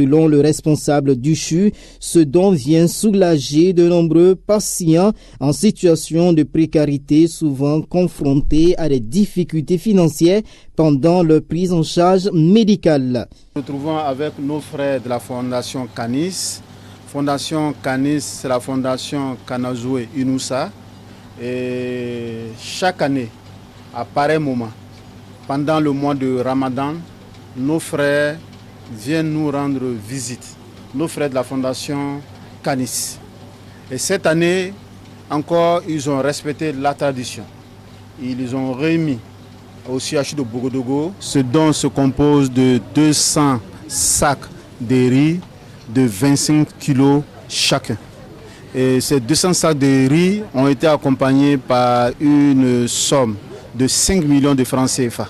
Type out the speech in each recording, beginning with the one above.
Selon le responsable du CHU, ce don vient soulager de nombreux patients en situation de précarité, souvent confrontés à des difficultés financières pendant leur prise en charge médicale. Nous nous trouvons avec nos frères de la Fondation Canis. Fondation Canis, c'est la Fondation Kanazoué Inoussa. Et chaque année, à pareil moment, pendant le mois de Ramadan, nos frères viennent nous rendre visite, nos frères de la Fondation Canis. Et cette année, encore, ils ont respecté la tradition. Ils ont remis au CHU de Bogodogo. Ce don se compose de 200 sacs de riz de 25 kilos chacun. Et ces 200 sacs de riz ont été accompagnés par une somme de 5 millions de francs CFA.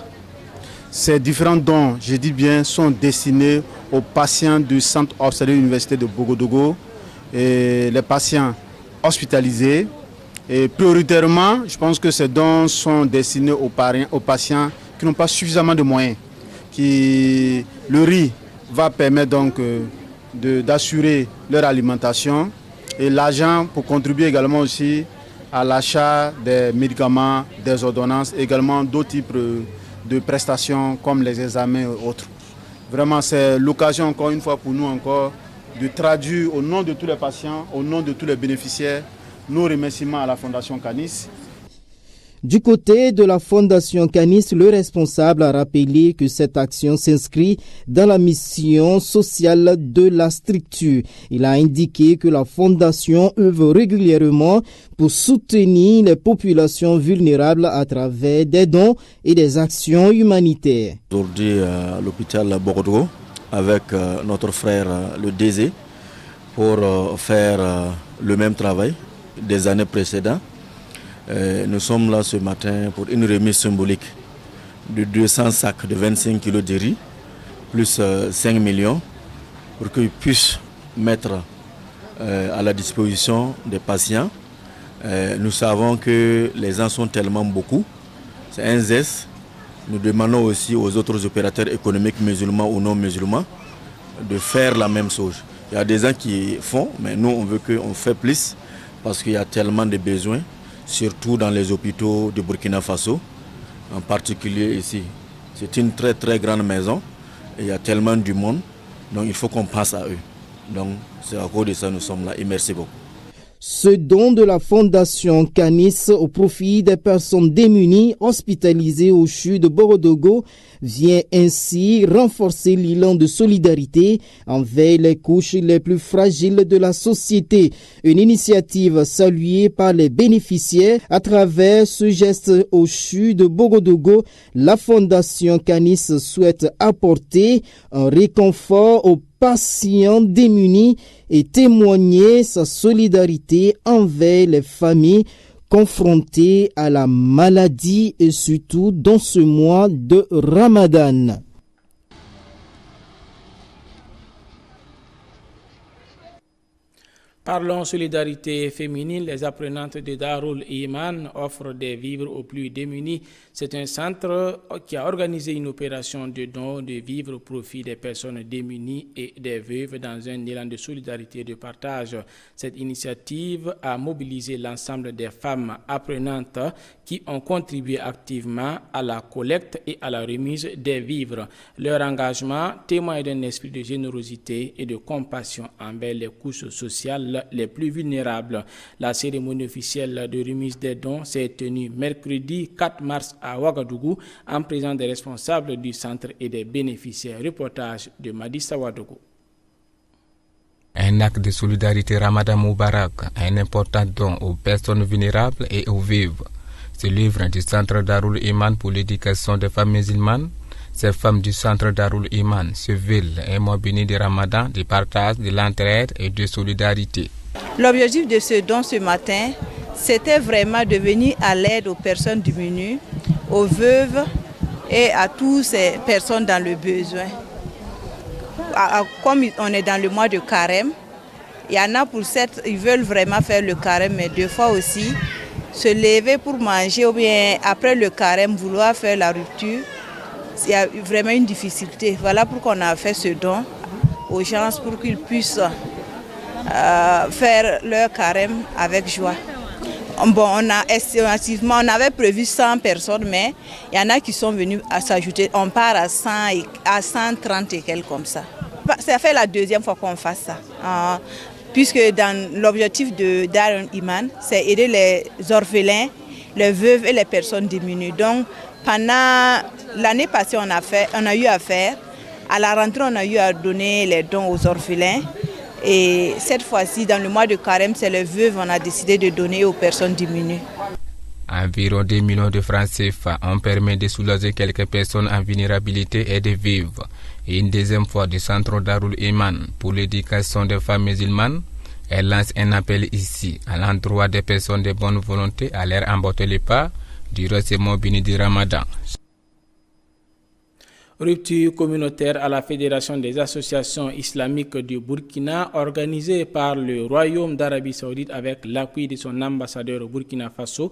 Ces différents dons, je dis bien, sont destinés aux patients du centre hospitalier de l'Université de Bogodogo et les patients hospitalisés. Et prioritairement, je pense que ces dons sont destinés aux patients qui n'ont pas suffisamment de moyens. Le riz va permettre donc d'assurer leur alimentation et l'argent pour contribuer également aussi à l'achat des médicaments, des ordonnances, également d'autres types de prestations comme les examens et autres. Vraiment, c'est l'occasion encore une fois pour nous encore de traduire au nom de tous les patients, au nom de tous les bénéficiaires, nos remerciements à la Fondation Canis. Du côté de la Fondation Canis, le responsable a rappelé que cette action s'inscrit dans la mission sociale de la structure. Il a indiqué que la Fondation œuvre régulièrement pour soutenir les populations vulnérables à travers des dons et des actions humanitaires. Aujourd'hui, à l'hôpital Bogodogo, avec notre frère le DZ, pour faire le même travail des années précédentes. Nous sommes là ce matin pour une remise symbolique de 200 sacs de 25 kg de riz, plus 5 millions, pour qu'ils puissent mettre à la disposition des patients. Nous savons que les gens sont tellement beaucoup, c'est un geste. Nous demandons aussi aux autres opérateurs économiques musulmans ou non musulmans de faire la même chose. Il y a des gens qui font, mais nous on veut qu'on fasse plus parce qu'il y a tellement de besoins, surtout dans les hôpitaux de Burkina Faso, en particulier ici. C'est une très très grande maison et il y a tellement du monde, donc il faut qu'on passe à eux. Donc c'est à cause de ça que nous sommes là et merci beaucoup. Ce don de la Fondation Canis au profit des personnes démunies hospitalisées au CHU de Bogodogo vient ainsi renforcer l'élan de solidarité envers les couches les plus fragiles de la société. Une initiative saluée par les bénéficiaires. À travers ce geste au CHU de Bogodogo, la Fondation Canis souhaite apporter un réconfort aux patients démunis et témoigner sa solidarité envers les familles confrontées à la maladie et surtout dans ce mois de Ramadan. Parlons solidarité féminine. Les apprenantes de Darul Iman offrent des vivres aux plus démunis. C'est un centre qui a organisé une opération de don de vivres au profit des personnes démunies et des veuves dans un élan de solidarité et de partage. Cette initiative a mobilisé l'ensemble des femmes apprenantes qui ont contribué activement à la collecte et à la remise des vivres. Leur engagement témoigne d'un esprit de générosité et de compassion envers les couches sociales les plus vulnérables. La cérémonie officielle de remise des dons s'est tenue mercredi 4 mars à Ouagadougou en présence des responsables du centre et des bénéficiaires. Reportage de Madissa Ouagadougou. Un acte de solidarité Ramadan Moubarak, un important don aux personnes vulnérables et aux veuves. Ce livre du centre Darul Iman pour l'éducation des femmes musulmanes. Ces femmes du centre Darul Iman se veulent un mois béni de Ramadan, de partage, de l'entraide et de solidarité. L'objectif de ce don ce matin, c'était vraiment de venir à l'aide aux personnes démunies, aux veuves et à toutes ces personnes dans le besoin. Comme on est dans le mois de carême, il y en a pour ils veulent vraiment faire le carême, mais deux fois aussi, se lever pour manger ou bien après le carême, vouloir faire la rupture. Il y a vraiment une difficulté. Voilà pourquoi on a fait ce don aux gens pour qu'ils puissent faire leur carême avec joie. Bon, on avait prévu 100 personnes, mais il y en a qui sont venus à s'ajouter. On part à 100 à 130 et quelques comme ça. Ça fait la deuxième fois qu'on fasse ça. Puisque dans l'objectif de Darul Iman, c'est aider les orphelins, les veuves et les personnes démunies. Donc, pendant l'année passée, on a eu à faire. À la rentrée, on a eu à donner les dons aux orphelins. Et cette fois-ci, dans le mois de carême, c'est les veuves, on a décidé de donner aux personnes démunies. Environ 2 millions de francs CFA ont permis de soulager quelques personnes en vulnérabilité et de vivre. Et une deuxième fois du centre Darul Iman pour l'éducation des femmes musulmanes, elle lance un appel ici à l'endroit des personnes de bonne volonté à leur emboîter les pas durant ce mois béni du Ramadan. Rupture communautaire à la Fédération des associations islamiques du Burkina, organisée par le Royaume d'Arabie Saoudite avec l'appui de son ambassadeur au Burkina Faso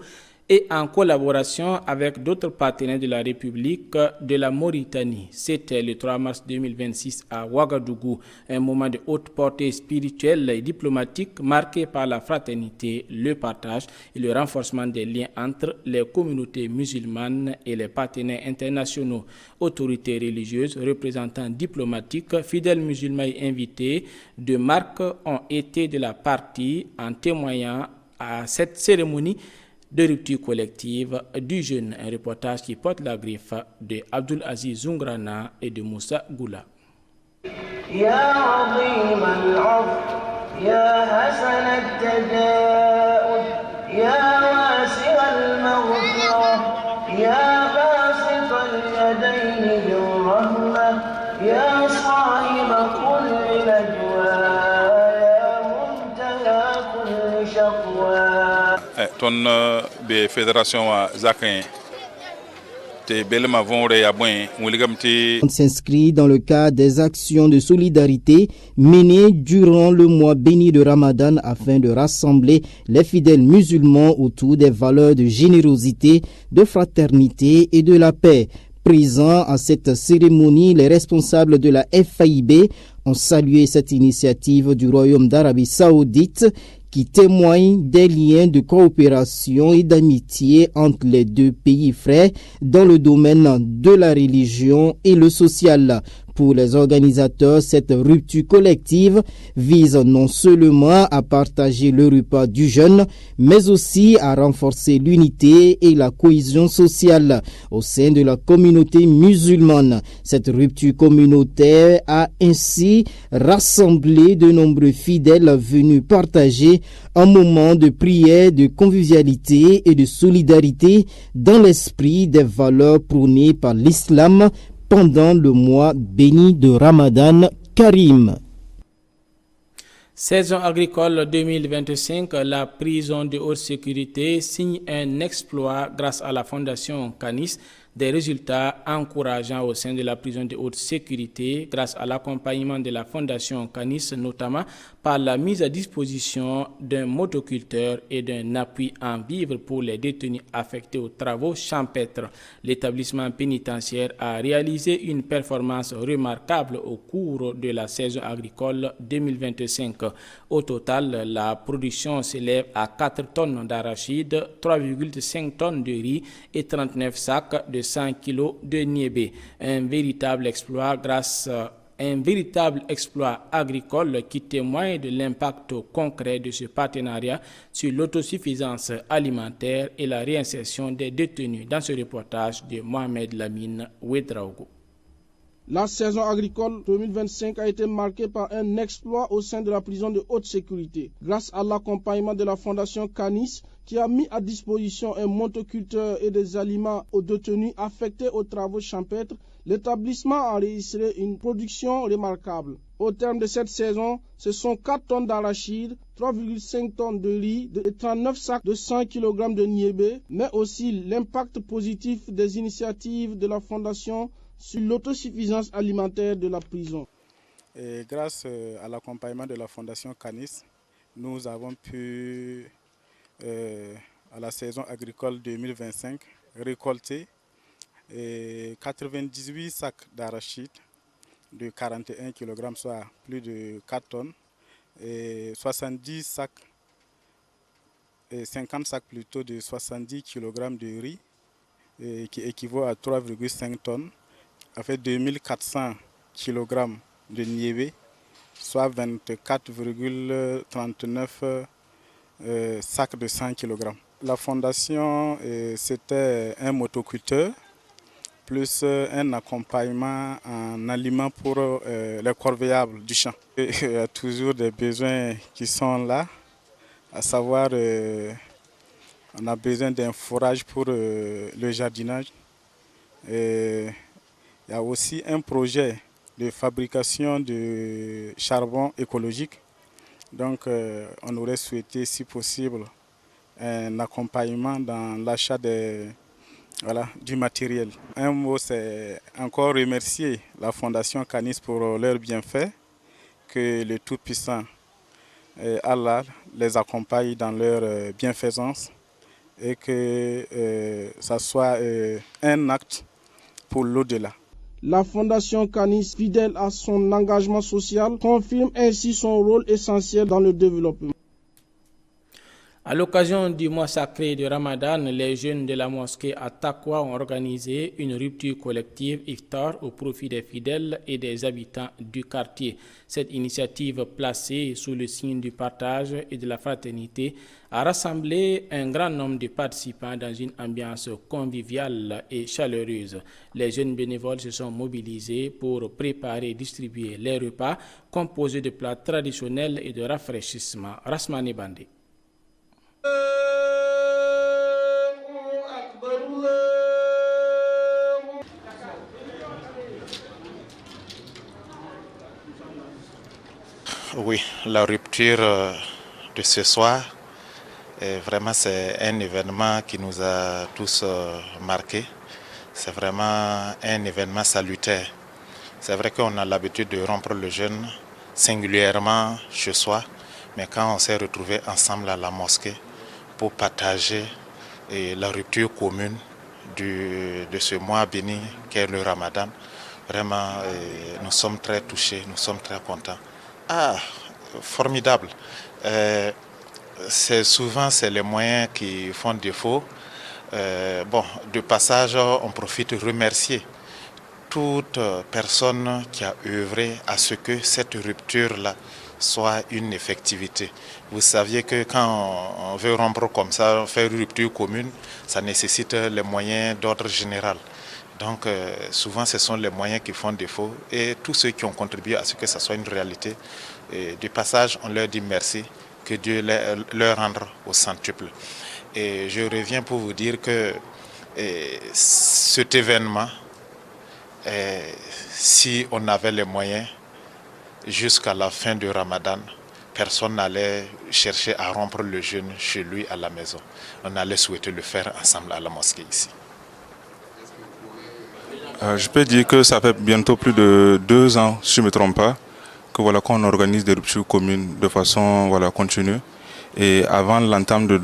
et en collaboration avec d'autres partenaires de la République de la Mauritanie. C'était le 3 mars 2026 à Ouagadougou, un moment de haute portée spirituelle et diplomatique marqué par la fraternité, le partage et le renforcement des liens entre les communautés musulmanes et les partenaires internationaux. Autorités religieuses, représentants diplomatiques, fidèles musulmans et invités de marque ont été de la partie en témoignant à cette cérémonie de rupture collective du jeune. Un reportage qui porte la griffe de Abdul Aziz Zungrana et de Moussa Goula. Ton be fédération zakin te belma vonre ya bwen On s'inscrit dans le cadre des actions de solidarité menées durant le mois béni de Ramadan afin de rassembler les fidèles musulmans autour des valeurs de générosité, de fraternité et de la paix. Présents à cette cérémonie, les responsables de la FAIB ont salué cette initiative du Royaume d'Arabie Saoudite qui témoigne des liens de coopération et d'amitié entre les deux pays frères dans le domaine de la religion et le social. Pour les organisateurs, cette rupture collective vise non seulement à partager le repas du jeûne, mais aussi à renforcer l'unité et la cohésion sociale au sein de la communauté musulmane. Cette rupture communautaire a ainsi rassemblé de nombreux fidèles venus partager un moment de prière, de convivialité et de solidarité dans l'esprit des valeurs prônées par l'islam pendant le mois béni de Ramadan Karim. Saison agricole 2025, la prison de haute sécurité signe un exploit grâce à la Fondation Canis. Des résultats encourageants au sein de la prison de haute sécurité grâce à l'accompagnement de la Fondation Canis, notamment par la mise à disposition d'un motoculteur et d'un appui en vivres pour les détenus affectés aux travaux champêtres. L'établissement pénitentiaire a réalisé une performance remarquable au cours de la saison agricole 2025. Au total, la production s'élève à 4 tonnes d'arachides, 3,5 tonnes de riz et 39 sacs de 100 kg de niébé. Un véritable exploit agricole qui témoigne de l'impact concret de ce partenariat sur l'autosuffisance alimentaire et la réinsertion des détenus. Dans ce reportage de Mohamed Lamine Ouedraogo. La saison agricole 2025 a été marquée par un exploit au sein de la prison de haute sécurité. Grâce à l'accompagnement de la Fondation Canis, qui a mis à disposition un motoculteur et des aliments aux détenus affectés aux travaux champêtres, l'établissement a enregistré une production remarquable. Au terme de cette saison, ce sont 4 tonnes d'arachides, 3,5 tonnes de riz et 39 sacs de 100 kg de niébé, mais aussi l'impact positif des initiatives de la Fondation sur l'autosuffisance alimentaire de la prison. Et grâce à l'accompagnement de la Fondation Canis, nous avons pu, à la saison agricole 2025, récolter 98 sacs d'arachides, de 41 kg, soit plus de 4 tonnes, et 70 sacs, et 50 sacs plutôt de 70 kg de riz, qui équivaut à 3,5 tonnes, a fait 2400 kg de niébé, soit 24,39 sacs de 100 kg. La fondation, c'était un motoculteur, plus un accompagnement en aliments pour les corvéables du champ. Il y a toujours des besoins qui sont là, à savoir on a besoin d'un fourrage pour le jardinage. Et il y a aussi un projet de fabrication de charbon écologique. Donc on aurait souhaité, si possible, un accompagnement dans l'achat du matériel. Un mot, c'est encore remercier la Fondation Canis pour leurs bienfaits, que le Tout-Puissant Allah les accompagne dans leur bienfaisance et que ça soit un acte pour l'au-delà. La Fondation Canis, fidèle à son engagement social, confirme ainsi son rôle essentiel dans le développement. À l'occasion du mois sacré de Ramadan, les jeunes de la mosquée à Takwa ont organisé une rupture collective iftar au profit des fidèles et des habitants du quartier. Cette initiative placée sous le signe du partage et de la fraternité a rassemblé un grand nombre de participants dans une ambiance conviviale et chaleureuse. Les jeunes bénévoles se sont mobilisés pour préparer et distribuer les repas composés de plats traditionnels et de rafraîchissement. Rasmani Bandé. Oui, la rupture de ce soir, vraiment c'est un événement qui nous a tous marqués. C'est vraiment un événement salutaire. C'est vrai qu'on a l'habitude de rompre le jeûne singulièrement ce soir, mais quand on s'est retrouvés ensemble à la mosquée pour partager la rupture commune de ce mois béni qu'est le Ramadan, vraiment nous sommes très touchés, nous sommes très contents. Ah, formidable. Souvent, c'est les moyens qui font défaut. De passage, on profite de remercier toute personne qui a œuvré à ce que cette rupture-là soit une effectivité. Vous saviez que quand on veut rompre comme ça, faire une rupture commune, ça nécessite les moyens d'ordre général. Donc souvent ce sont les moyens qui font défaut et tous ceux qui ont contribué à ce que ça soit une réalité. Et du passage, on leur dit merci, que Dieu leur rende au centuple. Et je reviens pour vous dire que cet événement, si on avait les moyens, jusqu'à la fin du Ramadan, personne n'allait chercher à rompre le jeûne chez lui à la maison. On allait souhaiter le faire ensemble à la mosquée ici. Je peux dire que ça fait bientôt plus de 2 ans, si je ne me trompe pas, que qu'on organise des ruptures communes de façon continue. Et avant l'entame de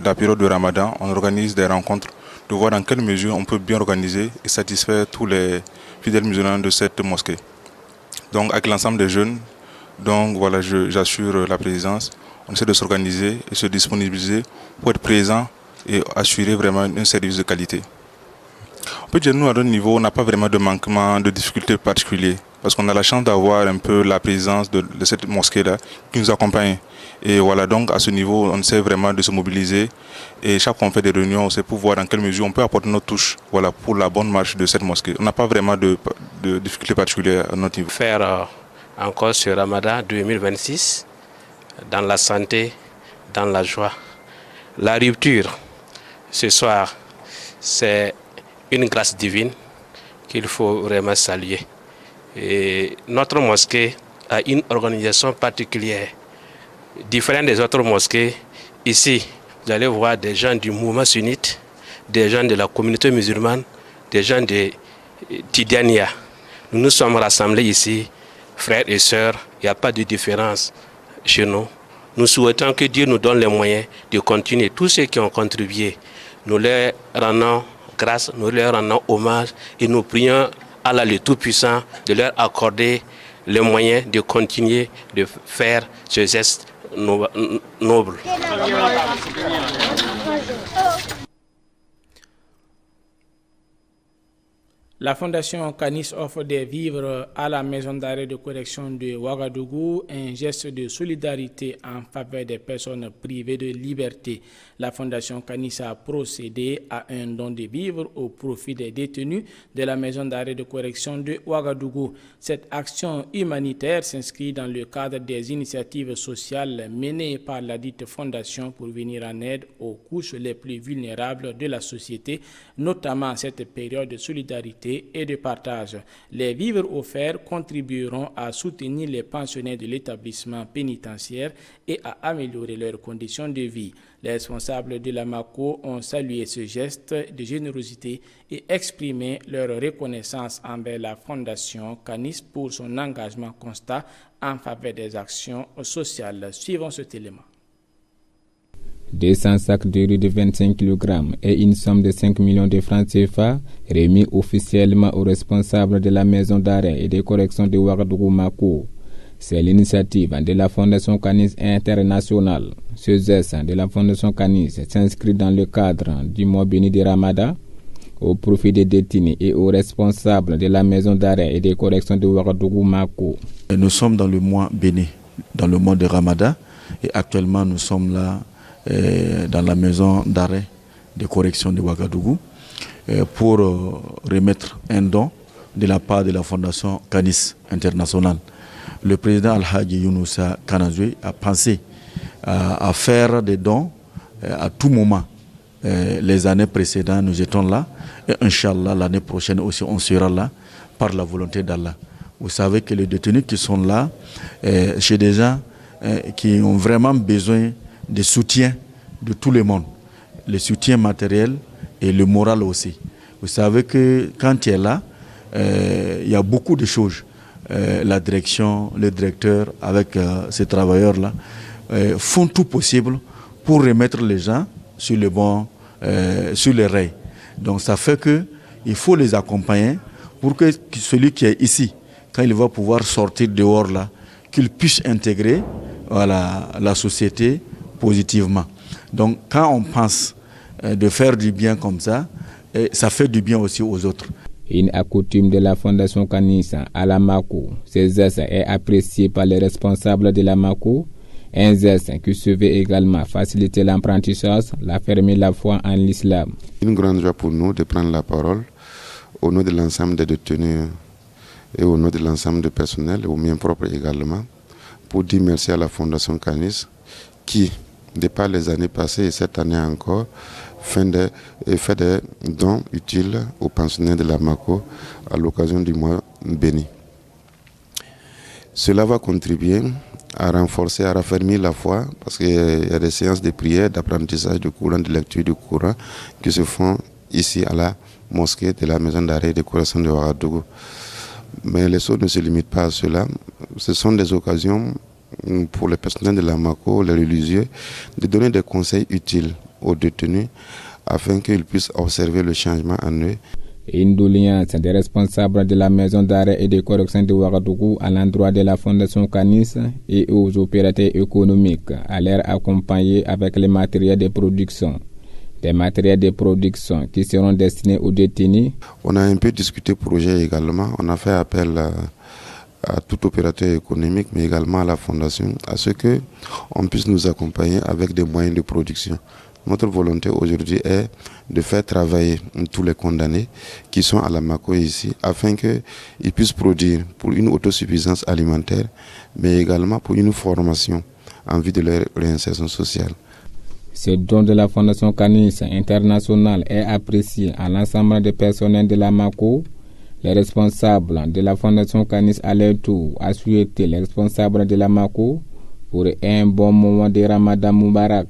la période de Ramadan, on organise des rencontres de voir dans quelle mesure on peut bien organiser et satisfaire tous les fidèles musulmans de cette mosquée. Donc avec l'ensemble des jeunes, j'assure la présidence, on essaie de s'organiser et se disponibiliser pour être présent et assurer vraiment un service de qualité. On peut dire que nous, à notre niveau, on n'a pas vraiment de manquement, de difficultés particulières. Parce qu'on a la chance d'avoir un peu la présence de cette mosquée-là qui nous accompagne. Et donc à ce niveau, on essaie vraiment de se mobiliser. Et chaque fois qu'on fait des réunions, on sait pour voir dans quelle mesure on peut apporter notre touche pour la bonne marche de cette mosquée. On n'a pas vraiment de difficultés particulières à notre niveau. Faire encore ce Ramadan 2026 dans la santé, dans la joie. La rupture, ce soir, c'est une grâce divine qu'il faut vraiment saluer. Et notre mosquée a une organisation particulière, différente des autres mosquées. Ici, vous allez voir des gens du mouvement sunnite, des gens de la communauté musulmane, des gens de Tidjaniya. Nous nous sommes rassemblés ici, frères et sœurs, il n'y a pas de différence chez nous. Nous souhaitons que Dieu nous donne les moyens de continuer. Tous ceux qui ont contribué, nous leur rendons grâce, nous leur rendons hommage et nous prions Allah le Tout-Puissant de leur accorder les moyens de continuer de faire ce geste noble. La Fondation Canis offre des vivres à la maison d'arrêt de correction de Ouagadougou, un geste de solidarité en faveur des personnes privées de liberté. La Fondation Canis a procédé à un don de vivres au profit des détenus de la maison d'arrêt de correction de Ouagadougou. Cette action humanitaire s'inscrit dans le cadre des initiatives sociales menées par la dite fondation pour venir en aide aux couches les plus vulnérables de la société, notamment en cette période de solidarité et de partage. Les vivres offerts contribueront à soutenir les pensionnaires de l'établissement pénitentiaire et à améliorer leurs conditions de vie. Les responsables de la MACO ont salué ce geste de générosité et exprimé leur reconnaissance envers la Fondation Canis pour son engagement constant en faveur des actions sociales. Suivons cet élément. 200 sacs de riz de 25 kg et une somme de 5 millions de francs CFA remis officiellement aux responsables de la maison d'arrêt et de correction de Ouagadougou Mako. C'est l'initiative de la Fondation Canis Internationale. Ce geste de la Fondation Canis s'inscrit dans le cadre du mois béni de Ramadan au profit des détenus et aux responsables de la maison d'arrêt et de correction de Ouagadougou Mako. Nous sommes dans le mois béni, dans le mois de Ramadan, et actuellement nous sommes là dans la maison d'arrêt de correction de Ouagadougou pour remettre un don de la part de la Fondation Canis Internationale. Le président Al-Hadji Younoussa Kanazoué a pensé à faire des dons à tout moment. Les années précédentes, nous étions là, et Inch'Allah, l'année prochaine aussi, on sera là par la volonté d'Allah. Vous savez que les détenus qui sont là, chez des gens qui ont vraiment besoin de soutien de tout le monde, le soutien matériel et le moral aussi. Vous savez que quand tu es là, il y a beaucoup de choses. La direction, le directeur avec ces travailleurs-là font tout possible pour remettre les gens sur le bon, sur les rails. Donc ça fait qu'il faut les accompagner pour que celui qui est ici, quand il va pouvoir sortir dehors là, qu'il puisse intégrer la société positivement. Donc quand on pense de faire du bien comme ça, ça fait du bien aussi aux autres. Une accoutume de la Fondation Canis à la MACO. Ce geste est apprécié par les responsables de la MACO. Un geste qui se veut également faciliter l'apprentissage, l'affermir la foi en l'islam. Une grande joie pour nous de prendre la parole au nom de l'ensemble des détenus et au nom de l'ensemble du personnel, et au mien propre également, pour dire merci à la Fondation Canis qui, de par les années passées et cette année encore, fait des dons utiles aux pensionnaires de la MACO à l'occasion du mois béni. Cela va contribuer à renforcer, à raffermir la foi, parce qu'il y a des séances de prière, d'apprentissage du Coran, de lecture du Coran qui se font ici à la mosquée de la maison d'arrêt et de correction de Ouagadougou. Mais les choses ne se limitent pas à cela. Ce sont des occasions pour les personnels de la MACO, les religieux, de donner des conseils utiles aux détenus afin qu'ils puissent observer le changement en eux. Une doléance des responsables de la maison d'arrêt et de correction de Ouagadougou à l'endroit de la Fondation Canis et aux opérateurs économiques à leur accompagner avec les matériels de production. Des matériels de production qui seront destinés aux détenus. On a un peu discuté projet également. On a fait appel à tout opérateur économique, mais également à la Fondation, à ce qu'on puisse nous accompagner avec des moyens de production. Notre volonté aujourd'hui est de faire travailler tous les condamnés qui sont à la MACO ici, afin qu'ils puissent produire pour une autosuffisance alimentaire, mais également pour une formation en vue de leur réinsertion sociale. Ce don de la Fondation Canis Internationale est apprécié à l'ensemble des personnels de la MACO. Les responsables de la Fondation Canis à leur tour a souhaité les responsables de la MACO pour un bon moment de Ramadan Moubarak.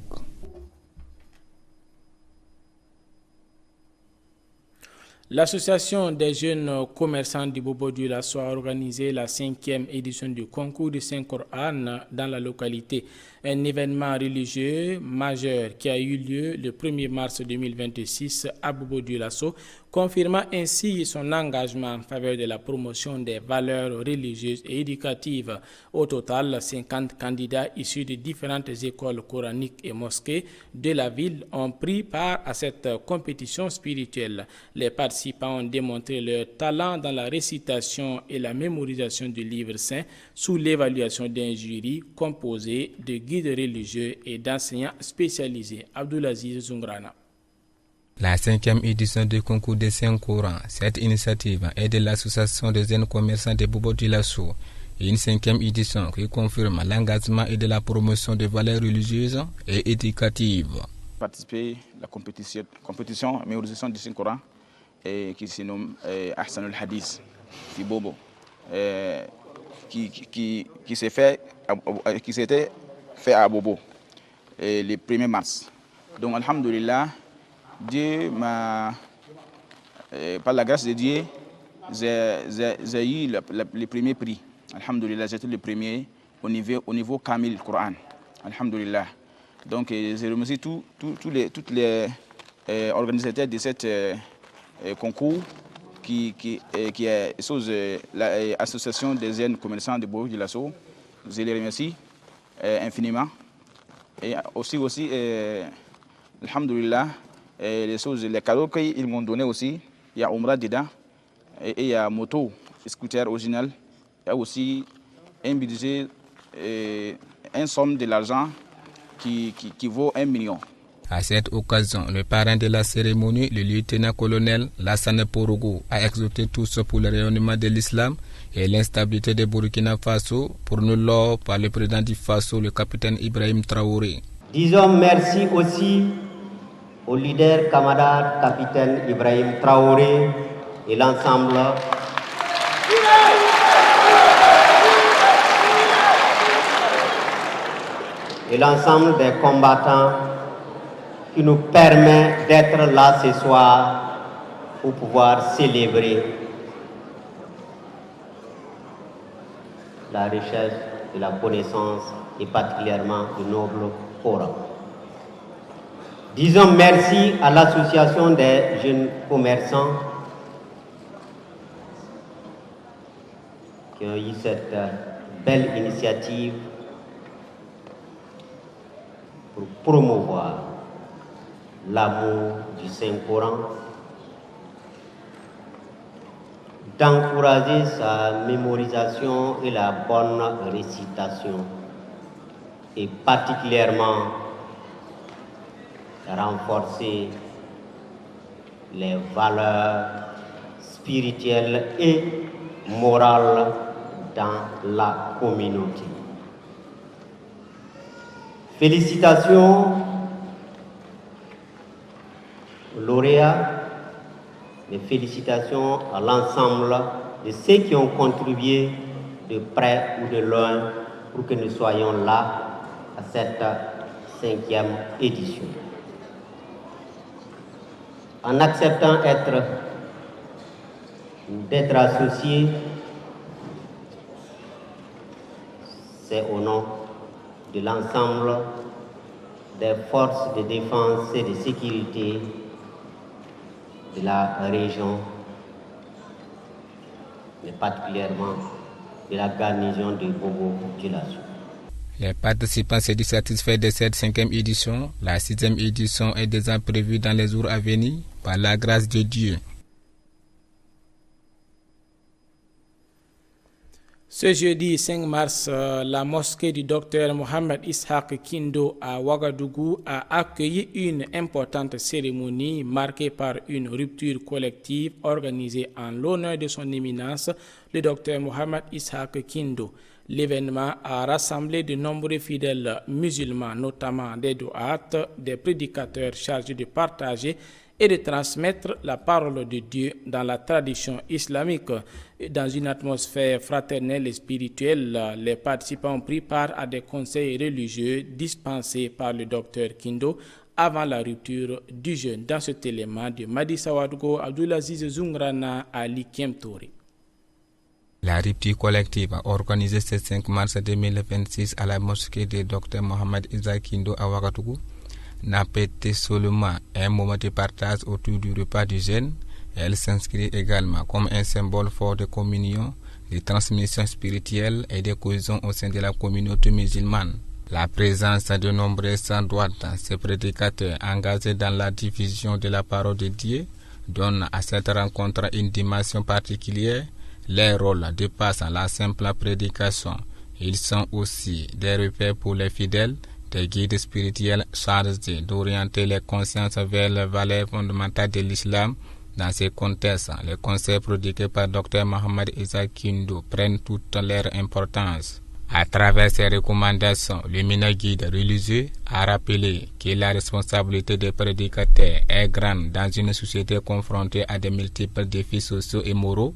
L'association des jeunes commerçants du Bobo-Dioulasso a organisé la 5e édition du concours du Saint-Coran dans la localité. Un événement religieux majeur qui a eu lieu le 1er mars 2026 à Bobo-Dioulasso confirmant ainsi son engagement en faveur de la promotion des valeurs religieuses et éducatives. Au total, 50 candidats issus de différentes écoles coraniques et mosquées de la ville ont pris part à cette compétition spirituelle. Les participants ont démontré leur talent dans la récitation et la mémorisation du livre saint sous l'évaluation d'un jury composé de guides religieux et d'enseignants spécialisés. Abdoulaziz Zungrana. La 5e édition du concours des Saint-Coran, cette initiative est de l'association des jeunes commerçants de Bobo Dioulasso, et une 5e édition qui confirme l'engagement et de la promotion des valeurs religieuses et éducatives. Participer à la compétition mémorisation du Saint-Coran qui se nomme Ahsan al-Hadith de Bobo, qui s'était fait à Bobo le 1er mars. Donc, alhamdoulilah, Dieu m'a, par la grâce de Dieu, j'ai eu le premier prix. Alhamdoulilah, j'étais le premier au niveau Kamil Coran. Alhamdoulilah. Donc, je remercie toutes les organisateurs de cet concours qui est l'association des jeunes commerçants de Bobo Dioulasso. Je les remercie infiniment. Et aussi alhamdoulilah, les cadeaux qu'ils m'ont donnés aussi, il y a Omra dedans, et il y a moto, scooter original, il y a aussi un budget, une somme de l'argent qui vaut 1 million. À cette occasion, le parrain de la cérémonie, le lieutenant-colonel Lassane Porogo, a exhorté tous pour le rayonnement de l'islam et l'instabilité de Burkina Faso, pour nous l'or par le président du Faso, le capitaine Ibrahim Traoré. Disons merci aussi au leader camarade capitaine Ibrahim Traoré et l'ensemble des combattants qui nous permet d'être là ce soir pour pouvoir célébrer la recherche de la connaissance et particulièrement du noble Coran. Disons merci à l'association des jeunes commerçants qui ont eu cette belle initiative pour promouvoir l'amour du Saint-Coran, d'encourager sa mémorisation et la bonne récitation, et particulièrement renforcer les valeurs spirituelles et morales dans la communauté. Félicitations aux lauréats, mais félicitations à l'ensemble de ceux qui ont contribué de près ou de loin pour que nous soyons là à cette 5e édition. En acceptant d'être associé, c'est au nom de l'ensemble des forces de défense et de sécurité de la région, mais particulièrement de la garnison de Bobo Dioulasso. Les participants se disent satisfaits de cette 5e édition. La 6e édition est déjà prévue dans les jours à venir, par la grâce de Dieu. Ce jeudi 5 mars, la mosquée du docteur Mohamed Ishaq Kindo à Ouagadougou a accueilli une importante cérémonie marquée par une rupture collective organisée en l'honneur de son éminence, le docteur Mohamed Ishaq Kindo. L'événement a rassemblé de nombreux fidèles musulmans, notamment des douates, des prédicateurs chargés de partager et de transmettre la parole de Dieu dans la tradition islamique. Dans une atmosphère fraternelle et spirituelle, les participants ont pris part à des conseils religieux dispensés par le docteur Kindo avant la rupture du jeûne. Dans cet élément de Madi Sawadgo, Abdoulaziz Zungrana, Ali Kemtori. La rupture collective organisée ce 5 mars 2026 à la mosquée du docteur Mohamed Ishaq Kindo à Ouagadougou n'a pas été seulement un moment de partage autour du repas du jeûne, Elle s'inscrit également comme un symbole fort de communion, de transmission spirituelle et de cohésion au sein de la communauté musulmane. La présence de nombreux sans droite, ces prédicateurs engagés dans la diffusion de la parole de Dieu, donne à cette rencontre une dimension particulière. Leur rôle dépasse la simple prédication. Ils sont aussi des repères pour les fidèles, des guides spirituels chargés d'orienter les consciences vers les valeurs fondamentales de l'islam. Dans ces contextes, les conseils prodigués par Dr Mohamed Issa Kindoul prennent toute leur importance. À travers ces recommandations, le lumineux guide religieux a rappelé que la responsabilité des prédicateurs est grande dans une société confrontée à de multiples défis sociaux et moraux.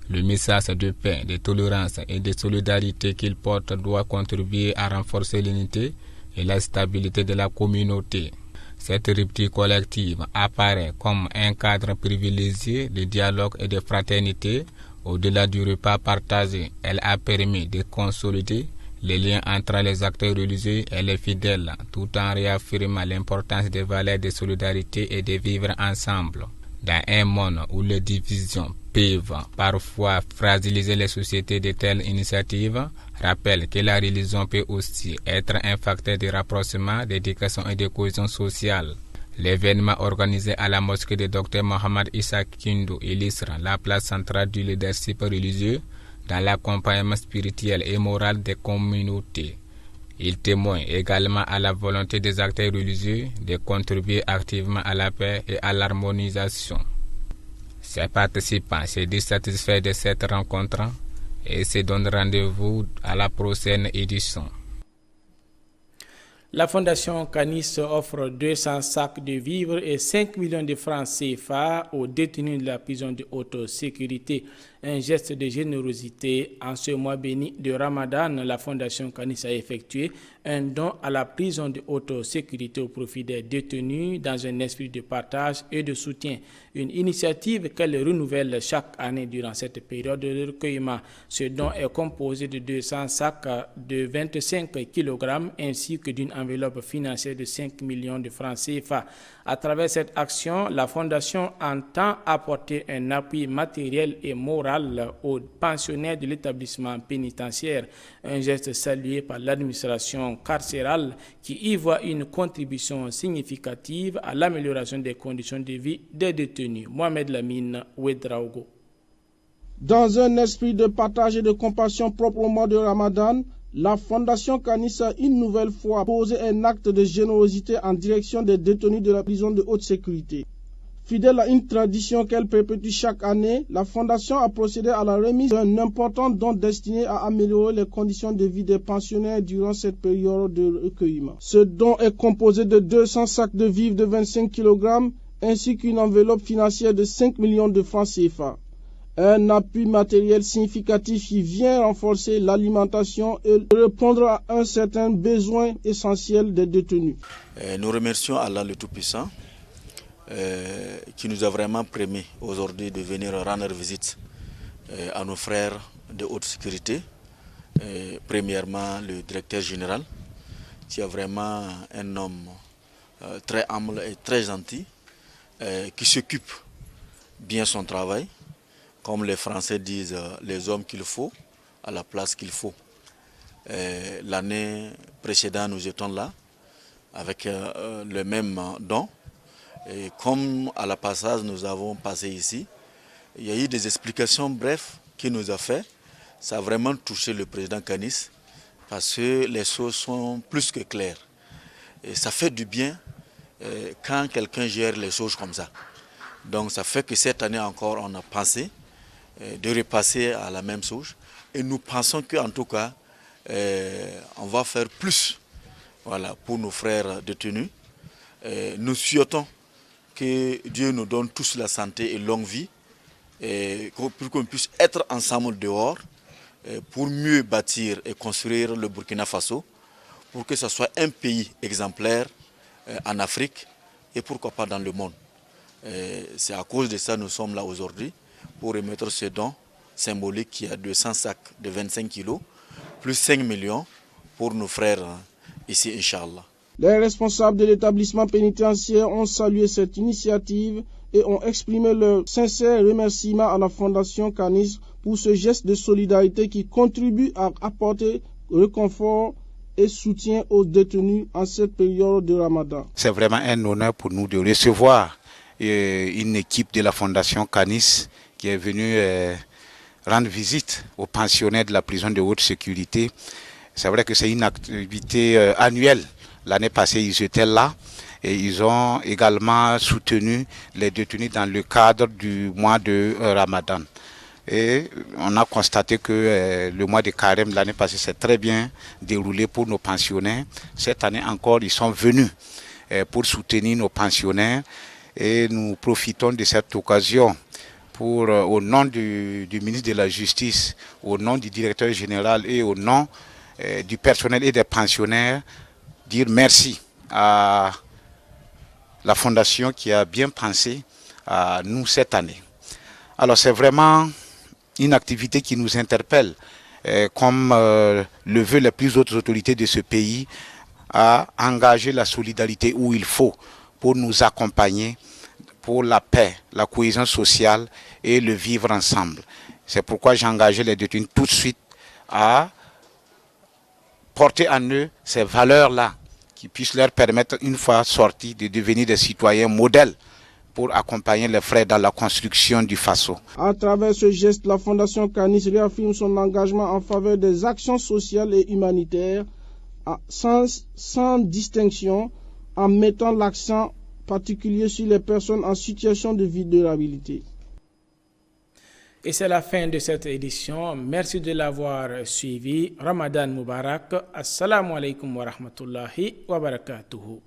Le message de paix, de tolérance et de solidarité qu'il porte doit contribuer à renforcer l'unité et la stabilité de la communauté. Cette rupture collective apparaît comme un cadre privilégié de dialogue et de fraternité. Au-delà du repas partagé, elle a permis de consolider les liens entre les acteurs religieux et les fidèles, tout en réaffirmant l'importance des valeurs de solidarité et de vivre ensemble. Dans un monde où les divisions peuvent parfois fragiliser les sociétés, de telles initiatives rappellent que la religion peut aussi être un facteur de rapprochement, d'éducation et de cohésion sociale. L'événement organisé à la mosquée de Dr Mohamed Issa Kindoul illustre la place centrale du leadership religieux dans l'accompagnement spirituel et moral des communautés. Il témoigne également à la volonté des acteurs religieux de contribuer activement à la paix et à l'harmonisation. Ces participants se disent satisfaits de cette rencontre et se donnent rendez-vous à la prochaine édition. La Fondation Canis offre 200 sacs de vivres et 5 millions de francs CFA aux détenus de la prison de haute sécurité. Un geste de générosité. En ce mois béni de Ramadan, la Fondation Canis a effectué un don à la prison de haute sécurité au profit des détenus dans un esprit de partage et de soutien. Une initiative qu'elle renouvelle chaque année durant cette période de recueillement. Ce don est composé de 200 sacs de 25 kg ainsi que d'une enveloppe financière de 5 millions de francs CFA. À travers cette action, la Fondation entend apporter un appui matériel et moral aux pensionnaires de l'établissement pénitentiaire, un geste salué par l'administration carcérale qui y voit une contribution significative à l'amélioration des conditions de vie des détenus. Mohamed Lamine Ouedraogo. Dans un esprit de partage et de compassion propre au mois de Ramadan, la Fondation Canis a une nouvelle fois posé un acte de générosité en direction des détenus de la prison de haute sécurité. Fidèle à une tradition qu'elle perpétue chaque année, la Fondation a procédé à la remise d'un important don destiné à améliorer les conditions de vie des pensionnaires durant cette période de recueillement. Ce don est composé de 200 sacs de vivres de 25 kg ainsi qu'une enveloppe financière de 5 millions de francs CFA. Un appui matériel significatif qui vient renforcer l'alimentation et répondre à un certain besoin essentiel des détenus. Nous remercions Allah le Tout-Puissant qui nous a vraiment permis aujourd'hui de venir rendre visite à nos frères de haute sécurité. Premièrement, le directeur général, qui est vraiment un homme très humble et très gentil, qui s'occupe bien son travail, comme les Français disent, les hommes qu'il faut, à la place qu'il faut. L'année précédente, nous étions là, avec le même don. Et comme à la passage, nous avons passé ici, il y a eu des explications brèves qu'il nous a fait. Ça a vraiment touché le président Canis, parce que les choses sont plus que claires. Et ça fait du bien quand quelqu'un gère les choses comme ça. Donc ça fait que cette année encore, on a pensé de repasser à la même chose. Et nous pensons qu'en tout cas, on va faire plus, voilà, pour nos frères détenus. Nous souhaitons que Dieu nous donne tous la santé et longue vie, pour qu'on puisse être ensemble dehors, pour mieux bâtir et construire le Burkina Faso, pour que ce soit un pays exemplaire en Afrique et pourquoi pas dans le monde. C'est à cause de ça que nous sommes là aujourd'hui, pour remettre ce don symbolique qui a 200 sacs de 25 kilos, plus 5 millions pour nos frères ici, Inch'Allah. Les responsables de l'établissement pénitentiaire ont salué cette initiative et ont exprimé leur sincère remerciement à la Fondation Canis pour ce geste de solidarité qui contribue à apporter réconfort et soutien aux détenus en cette période de Ramadan. C'est vraiment un honneur pour nous de recevoir une équipe de la Fondation Canis qui est venue rendre visite aux pensionnaires de la prison de haute sécurité. C'est vrai que c'est une activité annuelle. L'année passée, ils étaient là et ils ont également soutenu les détenus dans le cadre du mois de Ramadan. Et on a constaté que le mois de Carême l'année passée s'est très bien déroulé pour nos pensionnaires. Cette année encore, ils sont venus pour soutenir nos pensionnaires et nous profitons de cette occasion pour, au nom du ministre de la Justice, au nom du directeur général et au nom du personnel et des pensionnaires, dire merci à la Fondation qui a bien pensé à nous cette année. Alors c'est vraiment une activité qui nous interpelle, comme le veulent les plus hautes autorités de ce pays, à engager la solidarité où il faut pour nous accompagner pour la paix, la cohésion sociale et le vivre ensemble. C'est pourquoi j'ai engagé les détenus tout de suite à porter en eux ces valeurs-là qui puissent leur permettre, une fois sortis, de devenir des citoyens modèles pour accompagner les frères dans la construction du Faso. À travers ce geste, la Fondation Canis réaffirme son engagement en faveur des actions sociales et humanitaires sans distinction, en mettant l'accent particulier sur les personnes en situation de vulnérabilité. Et c'est la fin de cette édition. Merci de l'avoir suivi. Ramadan Mubarak. Assalamu alaikum wa rahmatullahi wa barakatuhu.